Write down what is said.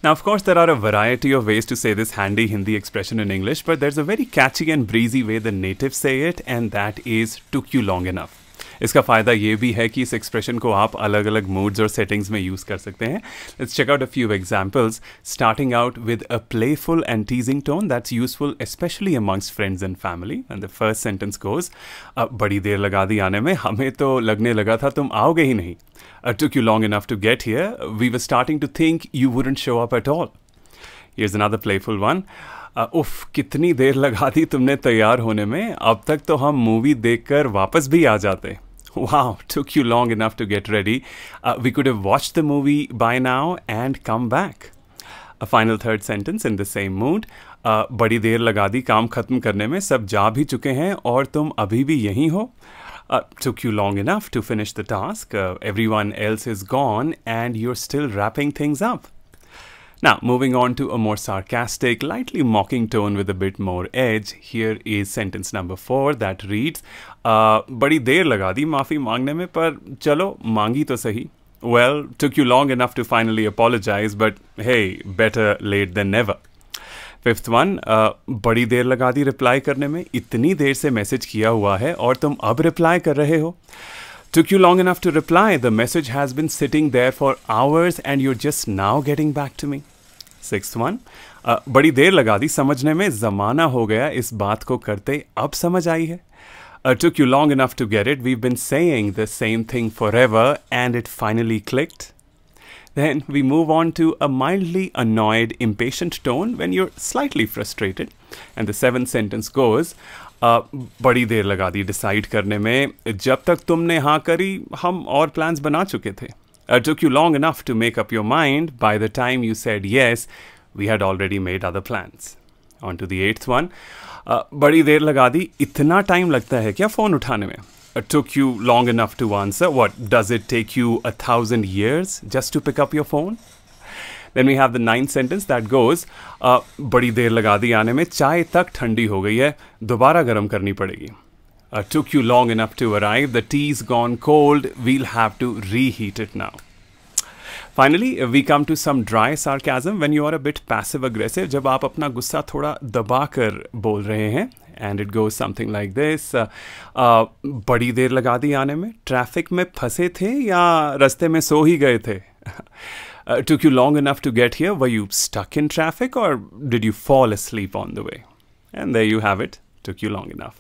Now, of course, there are a variety of ways to say this handy Hindi expression in English, but there's a very catchy and breezy way the natives say it, and that is took you long enough. इसका फ़ायदा ये भी है कि इस expression को आप अलग अलग मूड्स और सेटिंग्स में यूज़ कर सकते हैं. Let's check out a few examples, starting out with a playful and teasing tone that's useful specially amongst friends and family. And the first sentence goes, बड़ी देर लगा दी आने में, हमें तो लगने लगा था तुम आओगे ही नहीं. Took you long enough to get here. We were starting to think you wouldn't show up at all. Here's another playful one. उफ, कितनी देर लगा दी तुमने तैयार होने में, अब तक तो हम मूवी देखकर वापस भी आ जाते. Wow, took you long enough to get ready. We could have watched the movie by now and come back. A final third sentence in the same mood. बड़ी देर लगा दी काम खत्म करने में, सब जा भी चुके हैं और तुम अभी भी यहीं हो. Took you long enough to finish the task. Everyone else is gone and you're still wrapping things up. Now, moving on to a more sarcastic, lightly mocking tone with a bit more edge. Here is sentence number 4 that reads, बड़ी देर लगा दी माफ़ी मांगने में, पर चलो मांगी तो सही. Well, took you long enough to finally apologize, but hey, better late than never. Fifth one, बड़ी देर लगा दी रिप्लाई करने में, इतनी देर से मैसेज किया हुआ है और तुम अब रिप्लाई कर रहे हो. Took you long enough to reply. The message has been sitting there for hours and you're just now getting back to me. Sixth one, बड़ी देर लगा दी समझने में, ज़माना हो गया इस बात को करते, अब समझ आई है. Took you long enough to get it. We've been saying the same thing forever and it finally clicked. Then we move on to a mildly annoyed, impatient tone when you're slightly frustrated. And the seventh sentence goes, बड़ी देर लगा दी decide करने में, जब तक तुमने हाँ करी हम और प्लान्स बना चुके थे. Took you long enough to make up your mind. By the time you said yes, we had already made other plans. On to the eighth one. बड़ी देर लगा दी, इतना टाइम लगता है क्या फ़ोन उठाने में? Took you long enough to answer. What, does it take you 1,000 years just to pick up your phone? Then we have the ninth sentence that goes, बड़ी देर लगा दी आने में, चाय तक ठंडी हो गई है, दोबारा गर्म करनी पड़ेगी. Took you long enough to arrive. The tea's gone cold. We'll have to reheat it now. Finally, we come to some dry sarcasm when you are a bit passive aggressive. जब आप अपना गुस्सा थोड़ा दबा कर बोल रहे हैं. And it goes something like this. बड़ी देर लगा दी आने में, ट्रैफिक में फंसे थे या रास्ते में सो ही गए थे. Took you long enough to get here. Were you stuck in traffic or did you fall asleep on the way? And there you have it. Took you long enough.